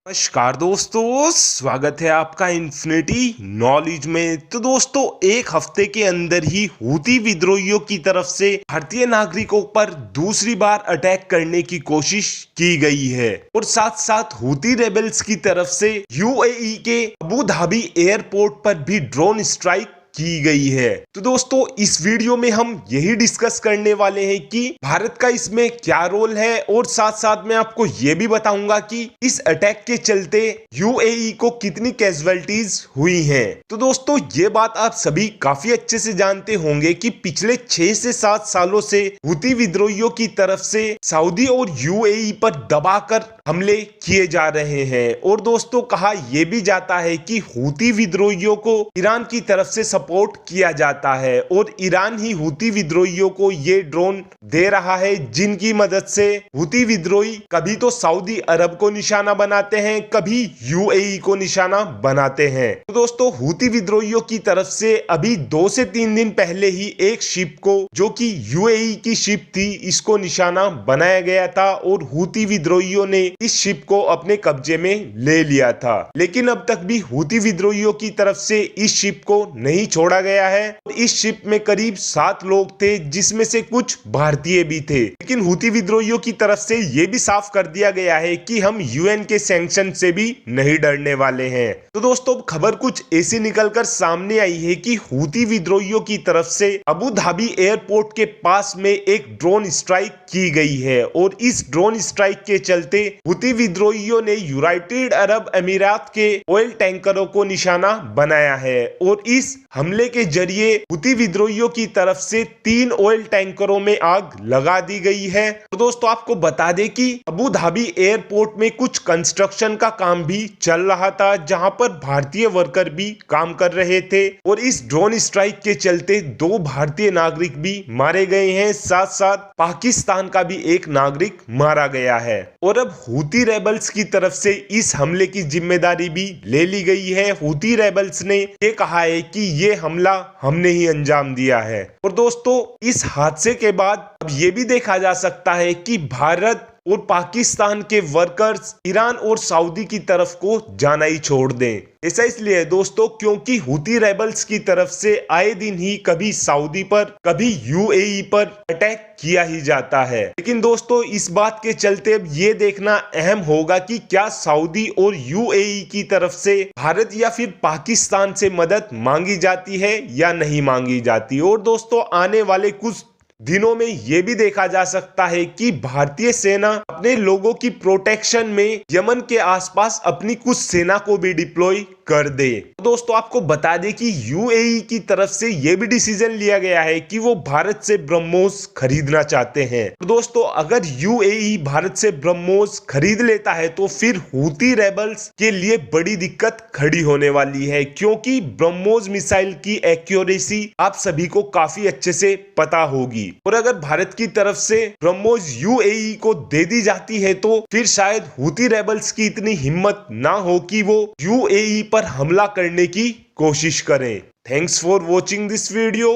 नमस्कार दोस्तों, स्वागत है आपका इन्फिनिटी नॉलेज में। तो दोस्तों, एक हफ्ते के अंदर ही हूती विद्रोहियों की तरफ से भारतीय नागरिकों पर दूसरी बार अटैक करने की कोशिश की गई है और साथ साथ हूती रेबल्स की तरफ से यूएई के अबू धाबी एयरपोर्ट पर भी ड्रोन स्ट्राइक की गई है। तो दोस्तों, इस वीडियो में हम यही डिस्कस करने वाले हैं कि भारत का इसमें क्या रोल है और साथ साथ मैं आपको ये भी बताऊंगा कि इस अटैक के चलते यूएई को कितनी कैजुअलिटीज हुई हैं। तो दोस्तों, ये बात आप सभी काफी अच्छे से जानते होंगे कि पिछले 6 से 7 सालों से हूती विद्रोहियों की तरफ से सऊदी और यूएई पर दबाकर हमले किए जा रहे हैं और दोस्तों, कहा यह भी जाता है कि हूती विद्रोहियों को ईरान की तरफ से सपोर्ट किया जाता है और ईरान ही हूती विद्रोहियों को ये ड्रोन दे रहा है, जिनकी मदद से हूती विद्रोही कभी तो सऊदी अरब को निशाना बनाते हैं, कभी यूएई को निशाना बनाते हैं। तो दोस्तों, हूती विद्रोहियों की तरफ से अभी 2 से 3 दिन पहले ही एक शिप को, जो कि यूएई की शिप थी, इसको निशाना बनाया गया था और हूती विद्रोहियों ने इस शिप को अपने कब्जे में ले लिया था। लेकिन अब तक भी हूती विद्रोहियों की तरफ से इस शिप को नहीं छोड़ा गया है और इस शिप में करीब 7 लोग थे, जिसमें से कुछ भारतीय भी थे। लेकिन हूती विद्रोहियों की तरफ से यह भी साफ कर दिया गया है कि हम यूएन के सैंक्शन से भी नहीं डरने वाले हैं। तो दोस्तों, खबर कुछ ऐसी निकलकर सामने आई है कि हूती विद्रोहियों की तरफ से अबू धाबी एयरपोर्ट के पास में एक ड्रोन स्ट्राइक की गई है और इस ड्रोन स्ट्राइक के चलते हूती विद्रोहियों ने यूनाइटेड अरब अमीरात के ऑयल टैंकरों को निशाना बनाया है और इस हमले के जरिए हूती विद्रोहियों की तरफ से 3 ऑयल टैंकरों में आग लगा दी गई है। तो दोस्तों, आपको बता दें कि अबू धाबी एयरपोर्ट में कुछ कंस्ट्रक्शन का काम भी चल रहा था, जहां पर भारतीय वर्कर भी काम कर रहे थे और इस ड्रोन स्ट्राइक के चलते 2 भारतीय नागरिक भी मारे गए हैं, साथ साथ पाकिस्तान का भी एक नागरिक मारा गया है। और अब हूती रेबल्स की तरफ से इस हमले की जिम्मेदारी भी ले ली गई है। हूती रेबल्स ने ये कहा है कि ये हमला हमने ही अंजाम दिया है। और दोस्तों, इस हादसे के बाद अब ये भी देखा जा सकता है कि भारत और पाकिस्तान के वर्कर्स ईरान और सऊदी की तरफ को जाना ही छोड़ दें। ऐसा इसलिए है दोस्तों, क्योंकि हूती रेबल्स की तरफ से आए दिन ही कभी सऊदी पर कभी यूएई पर अटैक किया ही जाता है। लेकिन दोस्तों, इस बात के चलते अब ये देखना अहम होगा कि क्या सऊदी और यूएई की तरफ से भारत या फिर पाकिस्तान से मदद मांगी जाती है या नहीं मांगी जाती। और दोस्तों, आने वाले कुछ दिनों में यह भी देखा जा सकता है कि भारतीय सेना अपने लोगों की प्रोटेक्शन में यमन के आसपास अपनी कुछ सेना को भी डिप्लॉय कर दे। तो दोस्तों, आपको बता दें कि यूएई की तरफ से यह भी डिसीजन लिया गया है कि वो भारत से ब्रह्मोस खरीदना चाहते हैं। तो दोस्तों, अगर यूएई भारत से ब्रह्मोस खरीद लेता है तो फिर हूती रेबल्स के लिए बड़ी दिक्कत खड़ी होने वाली है, क्योंकि ब्रह्मोस मिसाइल की एक्यूरेसी आप सभी को काफी अच्छे से पता होगी। और अगर भारत की तरफ से ब्रह्मोस यूएई को दे दी जाती है तो फिर शायद हूती रेबल्स की इतनी हिम्मत ना हो कि वो यूएई पर हमला करने की कोशिश करें। Thanks for watching this video.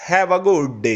Have a good day.